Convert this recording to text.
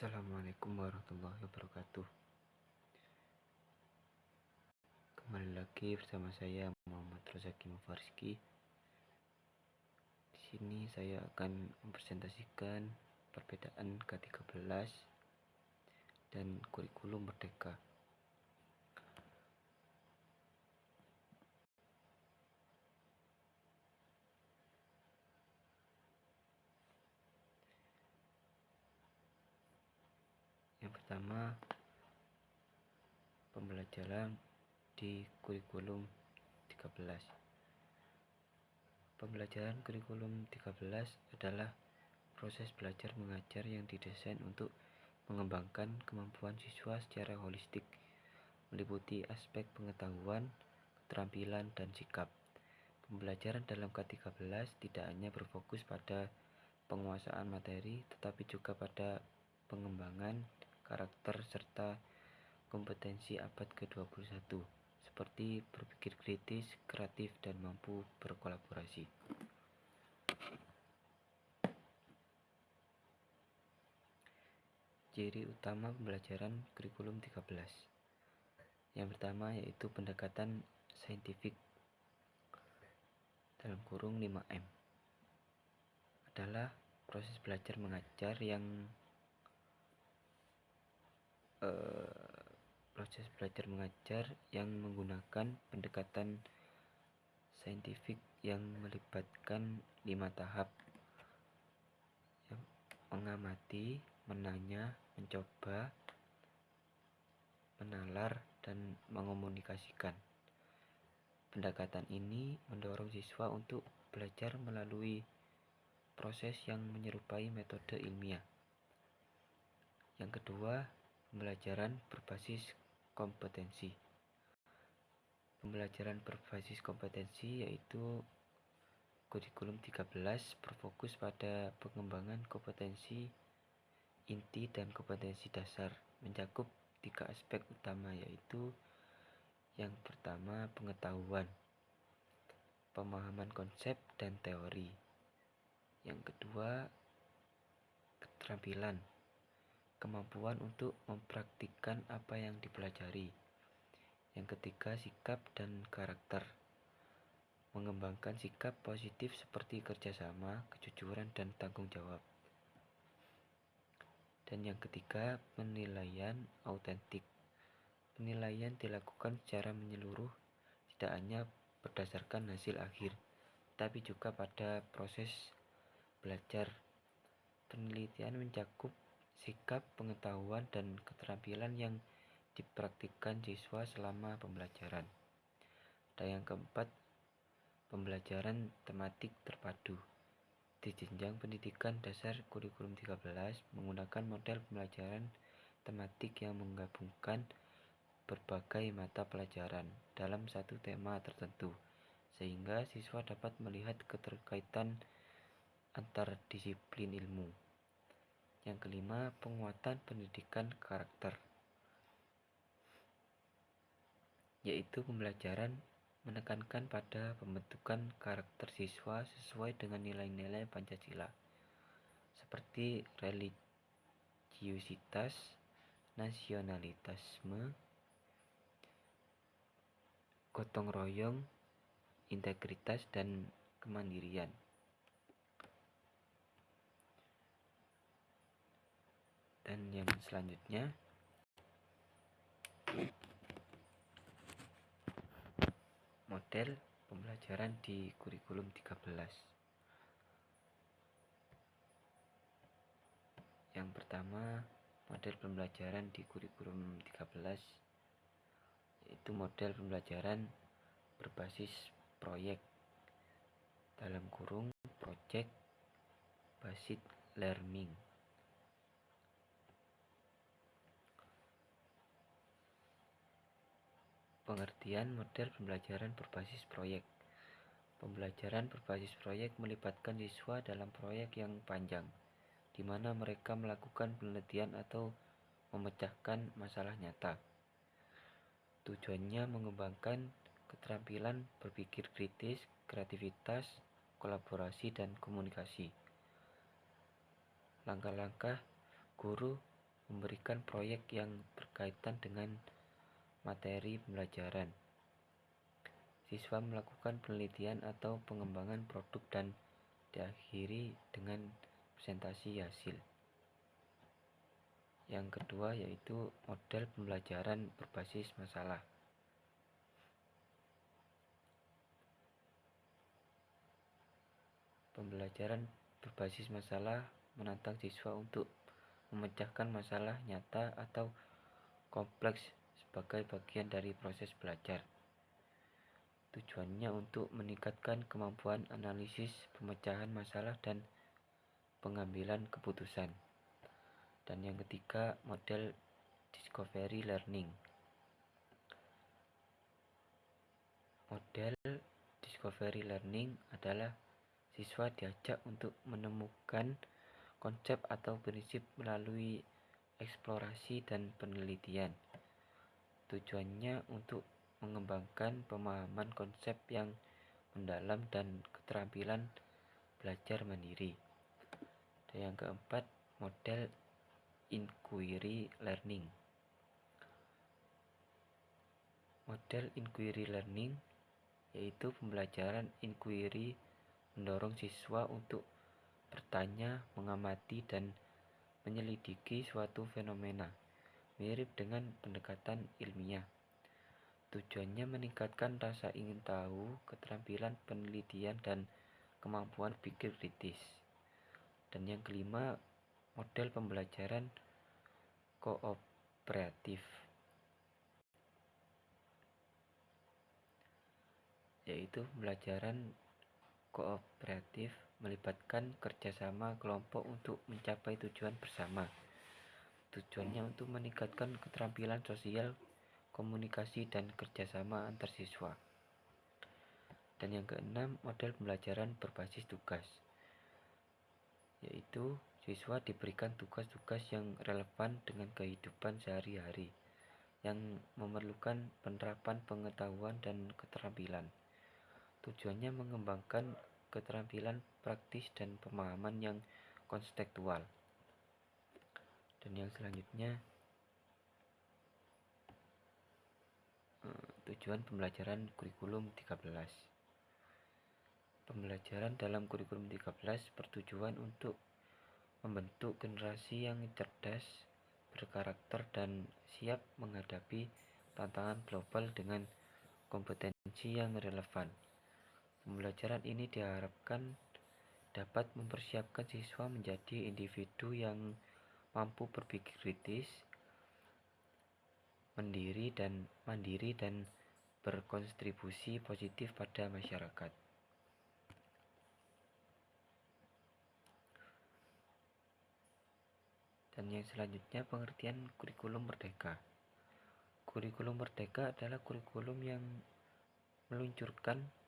Assalamualaikum warahmatullahi wabarakatuh. Kembali lagi bersama saya Muhammad Rozaki Mufarski. Di sini saya akan mempresentasikan perbedaan K13 dan kurikulum Merdeka. Yang pertama, pembelajaran di kurikulum 13. Pembelajaran kurikulum 13 adalah proses belajar mengajar yang didesain untuk mengembangkan kemampuan siswa secara holistik, meliputi aspek pengetahuan, keterampilan, dan sikap. Pembelajaran dalam K13 tidak hanya berfokus pada penguasaan materi, tetapi juga pada pengembangan karakter serta kompetensi abad ke-21, seperti berpikir kritis, kreatif, dan mampu berkolaborasi. Ciri utama pembelajaran kurikulum 13. Yang pertama yaitu pendekatan saintifik dalam kurung 5M. Adalah proses belajar mengajar yang menggunakan pendekatan saintifik yang melibatkan 5 tahap: mengamati, menanya, mencoba, menalar, dan mengomunikasikan. Pendekatan ini mendorong siswa untuk belajar melalui proses yang menyerupai metode ilmiah. Yang kedua, pembelajaran berbasis kompetensi. Pembelajaran berbasis kompetensi yaitu kurikulum 13 berfokus pada pengembangan kompetensi inti dan kompetensi dasar, mencakup 3 aspek utama, yaitu yang pertama pengetahuan, pemahaman konsep dan teori. Yang kedua keterampilan, kemampuan untuk mempraktikkan apa yang dipelajari. Yang ketiga sikap dan karakter, mengembangkan sikap positif seperti kerjasama, kejujuran, dan tanggung jawab. Dan yang ketiga penilaian autentik. Penilaian dilakukan secara menyeluruh, tidak hanya berdasarkan hasil akhir, tapi juga pada proses belajar. Penelitian mencakup sikap, pengetahuan, dan keterampilan yang dipraktikkan siswa selama pembelajaran. Dan yang keempat, pembelajaran tematik terpadu. Di jenjang pendidikan dasar kurikulum 13 menggunakan model pembelajaran tematik yang menggabungkan berbagai mata pelajaran dalam satu tema tertentu, sehingga siswa dapat melihat keterkaitan antar disiplin ilmu. Yang kelima, penguatan pendidikan karakter, yaitu pembelajaran menekankan pada pembentukan karakter siswa sesuai dengan nilai-nilai Pancasila, seperti religiusitas, nasionalisme, gotong royong, integritas, dan kemandirian. Dan yang selanjutnya, model pembelajaran di kurikulum 13. Yang pertama, model pembelajaran di kurikulum 13 yaitu model pembelajaran berbasis proyek dalam kurung project based learning. Pengertian model pembelajaran berbasis proyek. Pembelajaran berbasis proyek melibatkan siswa dalam proyek yang panjang, di mana mereka melakukan penelitian atau memecahkan masalah nyata. Tujuannya mengembangkan keterampilan berpikir kritis, kreativitas, kolaborasi, dan komunikasi. Langkah-langkah guru memberikan proyek yang berkaitan dengan materi pembelajaran. Siswa melakukan penelitian atau pengembangan produk dan diakhiri dengan presentasi hasil. Yang kedua yaitu model pembelajaran berbasis masalah. Pembelajaran berbasis masalah menantang siswa untuk memecahkan masalah nyata atau kompleks sebagai bagian dari proses belajar. Tujuannya untuk meningkatkan kemampuan analisis, pemecahan masalah, dan pengambilan keputusan. Dan yang ketiga, model discovery learning. Model discovery learning adalah siswa diajak untuk menemukan konsep atau prinsip melalui eksplorasi dan penelitian. Tujuannya untuk mengembangkan pemahaman konsep yang mendalam dan keterampilan belajar mandiri. Dan yang keempat, model inquiry learning. Model inquiry learning yaitu pembelajaran inquiry mendorong siswa untuk bertanya, mengamati, dan menyelidiki suatu fenomena, mirip dengan pendekatan ilmiah. Tujuannya meningkatkan rasa ingin tahu, keterampilan penelitian, dan kemampuan pikir kritis. Dan yang kelima, model pembelajaran kooperatif, yaitu pembelajaran kooperatif melibatkan kerjasama kelompok untuk mencapai tujuan bersama. Tujuannya untuk meningkatkan keterampilan sosial, komunikasi, dan kerjasama antar siswa. Dan yang keenam, model pembelajaran berbasis tugas, yaitu siswa diberikan tugas-tugas yang relevan dengan kehidupan sehari-hari, yang memerlukan penerapan pengetahuan dan keterampilan. Tujuannya mengembangkan keterampilan praktis dan pemahaman yang konstekstual. Dan yang selanjutnya, tujuan pembelajaran kurikulum 13. Pembelajaran dalam kurikulum 13 bertujuan untuk membentuk generasi yang cerdas, berkarakter, dan siap menghadapi tantangan global dengan kompetensi yang relevan. Pembelajaran ini diharapkan dapat mempersiapkan siswa menjadi individu yang mampu berpikir kritis, mandiri dan berkontribusi positif pada masyarakat. Dan yang selanjutnya, pengertian kurikulum merdeka. Kurikulum merdeka adalah kurikulum yang meluncurkan